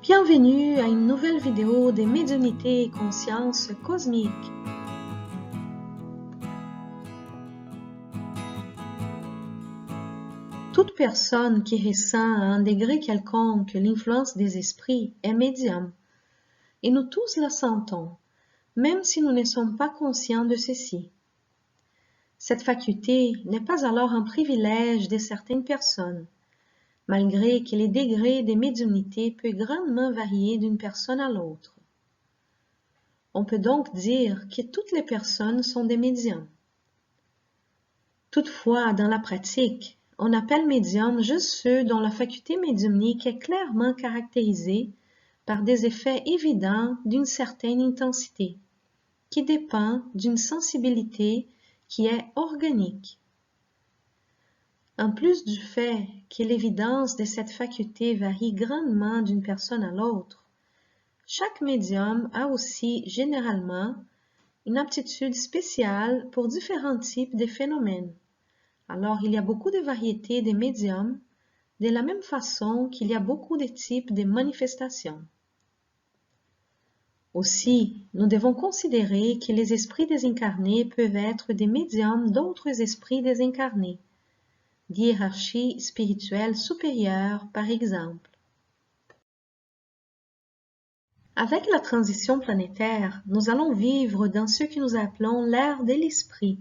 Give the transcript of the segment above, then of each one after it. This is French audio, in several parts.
Bienvenue à une nouvelle vidéo des médiumnités et consciences cosmiques. Toute personne qui ressent à un degré quelconque l'influence des esprits est médium, et nous tous la sentons, même si nous ne sommes pas conscients de ceci. Cette faculté n'est pas alors un privilège de certaines personnes, malgré que les degrés de médiumnité peuvent grandement varier d'une personne à l'autre. On peut donc dire que toutes les personnes sont des médiums. Toutefois, dans la pratique, on appelle médium juste ceux dont la faculté médiumnique est clairement caractérisée par des effets évidents d'une certaine intensité, qui dépend d'une sensibilité qui est organique. En plus du fait que l'évidence de cette faculté varie grandement d'une personne à l'autre, chaque médium a aussi généralement une aptitude spéciale pour différents types de phénomènes. Alors, il y a beaucoup de variétés de médiums, de la même façon qu'il y a beaucoup de types de manifestations. Aussi, nous devons considérer que les esprits désincarnés peuvent être des médiums d'autres esprits désincarnés, d'hiérarchie spirituelle supérieure par exemple. Avec la transition planétaire, nous allons vivre dans ce que nous appelons l'ère de l'esprit,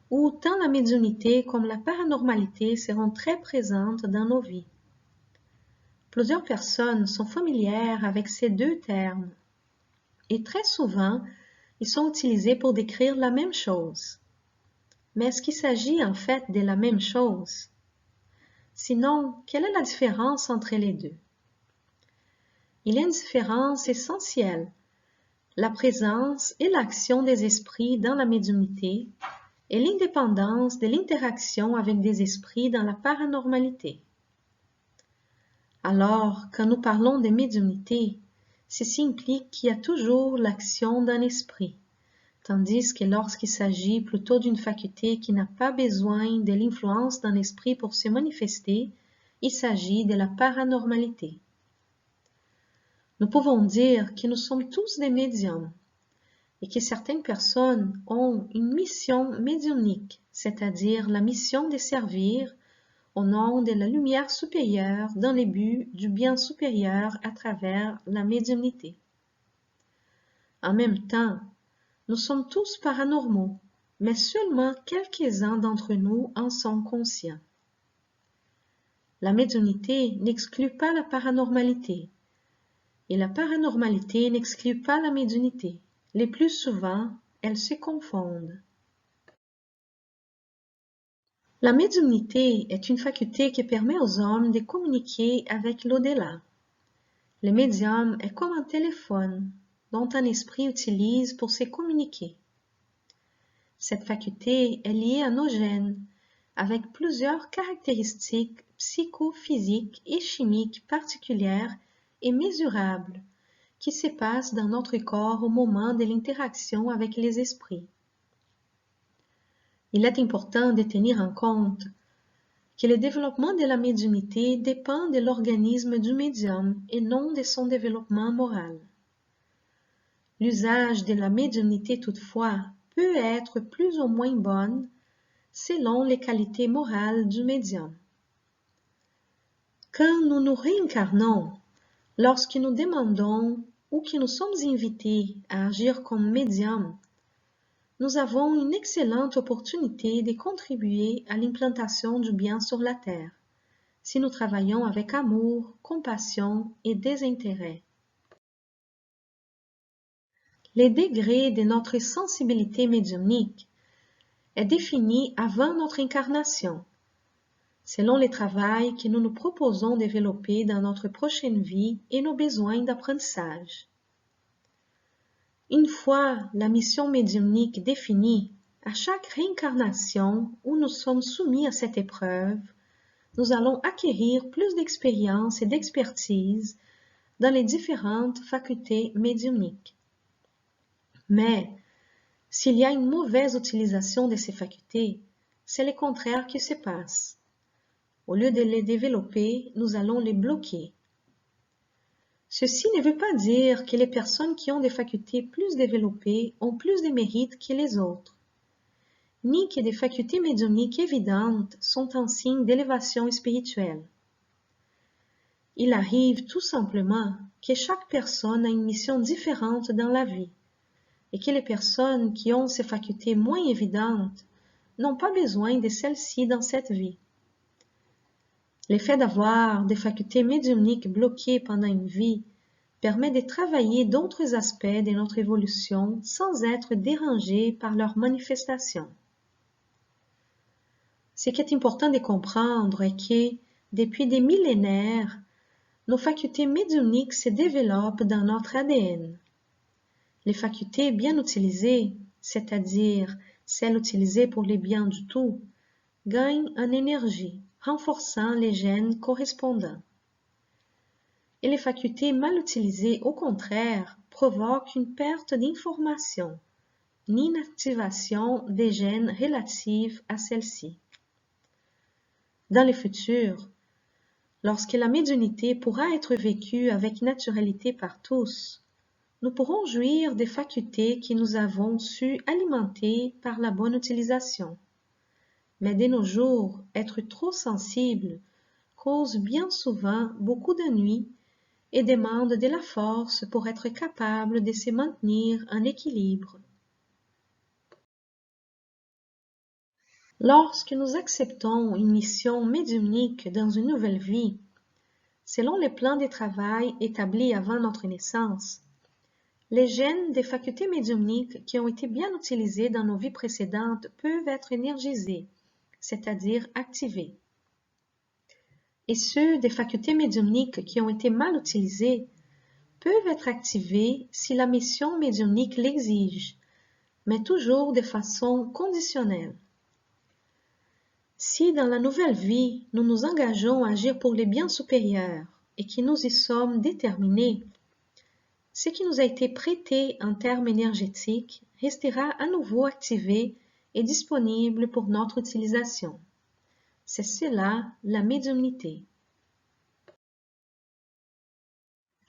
où tant la médiumnité comme la paranormalité seront très présentes dans nos vies. Plusieurs personnes sont familières avec ces deux termes, et très souvent, ils sont utilisés pour décrire la même chose. Mais est-ce qu'il s'agit en fait de la même chose? Sinon, quelle est la différence entre les deux? Il y a une différence essentielle, la présence et l'action des esprits dans la médiumnité et l'indépendance de l'interaction avec des esprits dans la paranormalité. Alors, quand nous parlons de médiumnité, ceci implique qu'il y a toujours l'action d'un esprit, tandis que lorsqu'il s'agit plutôt d'une faculté qui n'a pas besoin de l'influence d'un esprit pour se manifester, il s'agit de la paranormalité. Nous pouvons dire que nous sommes tous des médiums et que certaines personnes ont une mission médiumnique, c'est-à-dire la mission de servir au nom de la lumière supérieure dans les buts du bien supérieur à travers la médiumnité. En même temps, nous sommes tous paranormaux, mais seulement quelques-uns d'entre nous en sont conscients. La médiumnité n'exclut pas la paranormalité, et la paranormalité n'exclut pas la médiumnité. Le plus souvent, elles se confondent. La médiumnité est une faculté qui permet aux hommes de communiquer avec l'au-delà. Le médium est comme un téléphone dont un esprit utilise pour se communiquer. Cette faculté est liée à nos gènes, avec plusieurs caractéristiques psychophysiques et chimiques particulières et mesurables qui se passent dans notre corps au moment de l'interaction avec les esprits. Il est important de tenir en compte que le développement de la médiumnité dépend de l'organisme du médium et non de son développement moral. L'usage de la médiumnité toutefois peut être plus ou moins bonne selon les qualités morales du médium. Quand nous nous réincarnons, lorsque nous demandons ou que nous sommes invités à agir comme médium, nous avons une excellente opportunité de contribuer à l'implantation du bien sur la Terre, si nous travaillons avec amour, compassion et désintérêt. Les degrés de notre sensibilité médiumnique est défini avant notre incarnation, selon les travaux que nous nous proposons de développer dans notre prochaine vie et nos besoins d'apprentissage. Une fois la mission médiumnique définie, à chaque réincarnation où nous sommes soumis à cette épreuve, nous allons acquérir plus d'expérience et d'expertise dans les différentes facultés médiumniques. Mais, s'il y a une mauvaise utilisation de ces facultés, c'est le contraire qui se passe. Au lieu de les développer, nous allons les bloquer. Ceci ne veut pas dire que les personnes qui ont des facultés plus développées ont plus de mérite que les autres, ni que des facultés médiumniques évidentes sont un signe d'élévation spirituelle. Il arrive tout simplement que chaque personne a une mission différente dans la vie et que les personnes qui ont ces facultés moins évidentes n'ont pas besoin de celles-ci dans cette vie. L'effet d'avoir des facultés médiumniques bloquées pendant une vie permet de travailler d'autres aspects de notre évolution sans être dérangé par leur manifestation. Ce qui est important de comprendre est que, depuis des millénaires, nos facultés médiumniques se développent dans notre ADN. Les facultés bien utilisées, c'est-à-dire celles utilisées pour les biens du tout, gagnent en énergie, renforçant les gènes correspondants. Et les facultés mal utilisées, au contraire, provoquent une perte d'information, une inactivation des gènes relatifs à celles-ci. Dans le futur, lorsque la médiumnité pourra être vécue avec naturalité par tous, nous pourrons jouir des facultés que nous avons su alimenter par la bonne utilisation. Mais de nos jours, être trop sensible cause bien souvent beaucoup d'ennuis et demande de la force pour être capable de se maintenir en équilibre. Lorsque nous acceptons une mission médiumnique dans une nouvelle vie, selon les plans de travail établis avant notre naissance, les gènes des facultés médiumniques qui ont été bien utilisés dans nos vies précédentes peuvent être énergisés, c'est-à-dire activés. Et ceux des facultés médiumniques qui ont été mal utilisés peuvent être activés si la mission médiumnique l'exige, mais toujours de façon conditionnelle. Si dans la nouvelle vie, nous nous engageons à agir pour les biens supérieurs et que nous y sommes déterminés, ce qui nous a été prêté en termes énergétiques restera à nouveau activé et disponible pour notre utilisation. C'est cela la médiumnité.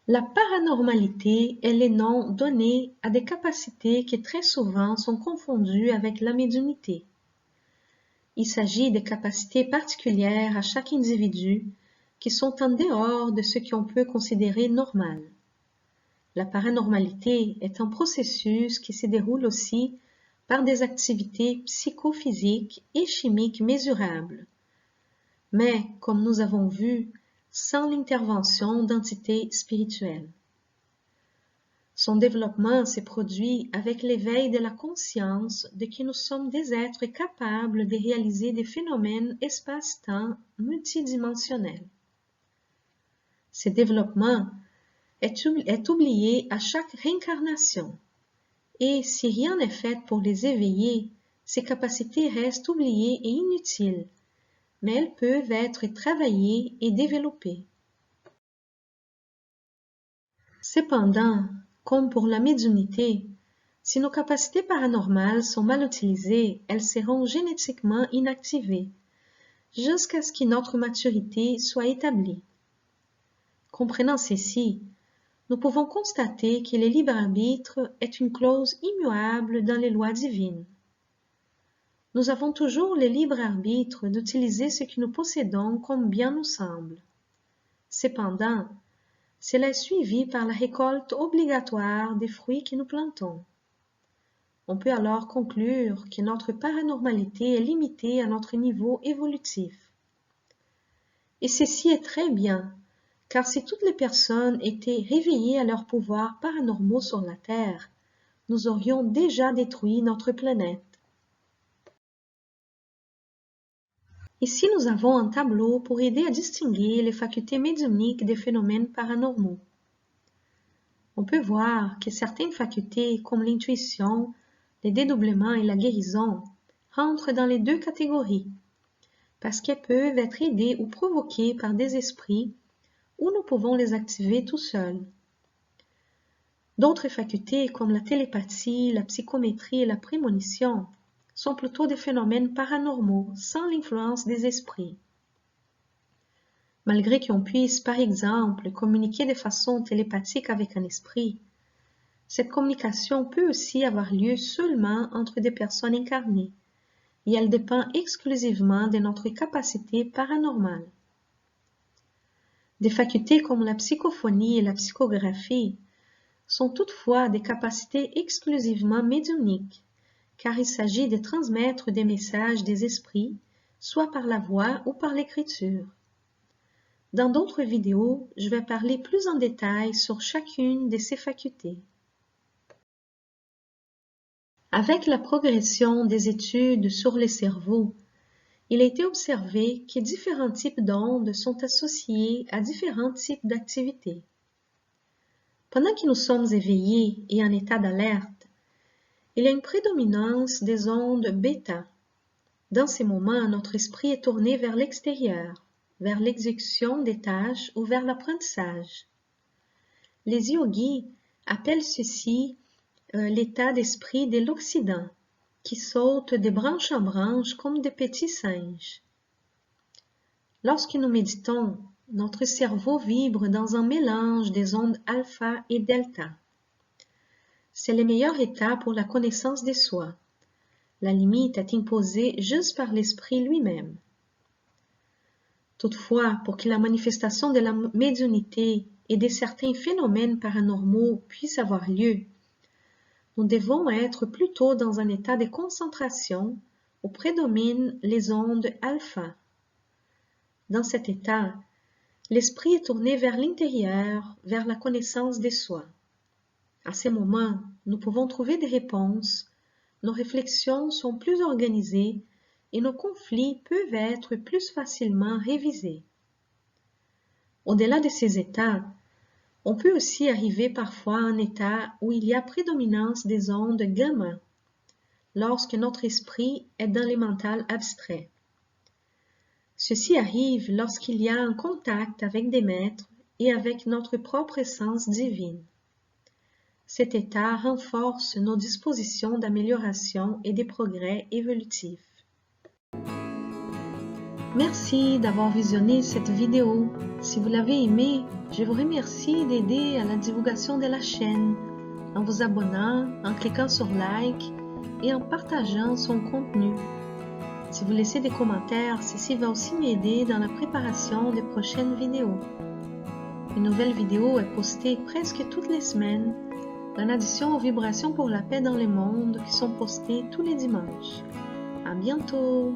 La paranormalité est le nom donné à des capacités qui très souvent sont confondues avec la médiumnité. Il s'agit de capacités particulières à chaque individu qui sont en dehors de ce qu'on peut considérer normal. La paranormalité est un processus qui se déroule aussi par des activités psychophysiques et chimiques mesurables, mais, comme nous avons vu, sans l'intervention d'entités spirituelles. Son développement s'est produit avec l'éveil de la conscience de que nous sommes des êtres capables de réaliser des phénomènes espace-temps multidimensionnels. Ce développement est oublié à chaque réincarnation, et si rien n'est fait pour les éveiller, ces capacités restent oubliées et inutiles, mais elles peuvent être travaillées et développées. Cependant, comme pour la médiumnité, si nos capacités paranormales sont mal utilisées, elles seront génétiquement inactivées, jusqu'à ce que notre maturité soit établie. Comprenant ceci, nous pouvons constater que le libre arbitre est une clause immuable dans les lois divines. Nous avons toujours le libre arbitre d'utiliser ce que nous possédons comme bien nous semble. Cependant, cela est suivi par la récolte obligatoire des fruits que nous plantons. On peut alors conclure que notre paranormalité est limitée à notre niveau évolutif. Et ceci est très bien, car si toutes les personnes étaient réveillées à leurs pouvoirs paranormaux sur la Terre, nous aurions déjà détruit notre planète. Ici, nous avons un tableau pour aider à distinguer les facultés médiumniques des phénomènes paranormaux. On peut voir que certaines facultés, comme l'intuition, le dédoublement et la guérison, rentrent dans les deux catégories, parce qu'elles peuvent être aidées ou provoquées par des esprits, ou nous pouvons les activer tout seuls. D'autres facultés, comme la télépathie, la psychométrie et la prémonition, sont plutôt des phénomènes paranormaux, sans l'influence des esprits. Malgré qu'on puisse, par exemple, communiquer de façon télépathique avec un esprit, cette communication peut aussi avoir lieu seulement entre des personnes incarnées, et elle dépend exclusivement de notre capacité paranormale. Des facultés comme la psychophonie et la psychographie sont toutefois des capacités exclusivement médiumniques, car il s'agit de transmettre des messages des esprits, soit par la voix ou par l'écriture. Dans d'autres vidéos, je vais parler plus en détail sur chacune de ces facultés. Avec la progression des études sur les cerveaux, il a été observé que différents types d'ondes sont associés à différents types d'activités. Pendant que nous sommes éveillés et en état d'alerte, il y a une prédominance des ondes bêta. Dans ces moments, notre esprit est tourné vers l'extérieur, vers l'exécution des tâches ou vers l'apprentissage. Les yogis appellent ceci l'état d'esprit de l'Occident, qui saute de branche en branche comme des petits singes. Lorsque nous méditons, notre cerveau vibre dans un mélange des ondes alpha et delta. C'est le meilleur état pour la connaissance de soi. La limite est imposée juste par l'esprit lui-même. Toutefois, pour que la manifestation de la médiumnité et de certains phénomènes paranormaux puisse avoir lieu, nous devons être plutôt dans un état de concentration où prédominent les ondes alpha. Dans cet état, l'esprit est tourné vers l'intérieur, vers la connaissance de soi. À ces moments, nous pouvons trouver des réponses, nos réflexions sont plus organisées et nos conflits peuvent être plus facilement révisés. Au-delà de ces états, on peut aussi arriver parfois à un état où il y a prédominance des ondes gamma, lorsque notre esprit est dans le mental abstrait. Ceci arrive lorsqu'il y a un contact avec des maîtres et avec notre propre essence divine. Cet état renforce nos dispositions d'amélioration et des progrès évolutifs. Merci d'avoir visionné cette vidéo. Si vous l'avez aimée, je vous remercie d'aider à la divulgation de la chaîne en vous abonnant, en cliquant sur like et en partageant son contenu. Si vous laissez des commentaires, ceci va aussi m'aider dans la préparation des prochaines vidéos. Une nouvelle vidéo est postée presque toutes les semaines, en addition aux vibrations pour la paix dans le monde qui sont postées tous les dimanches. À bientôt!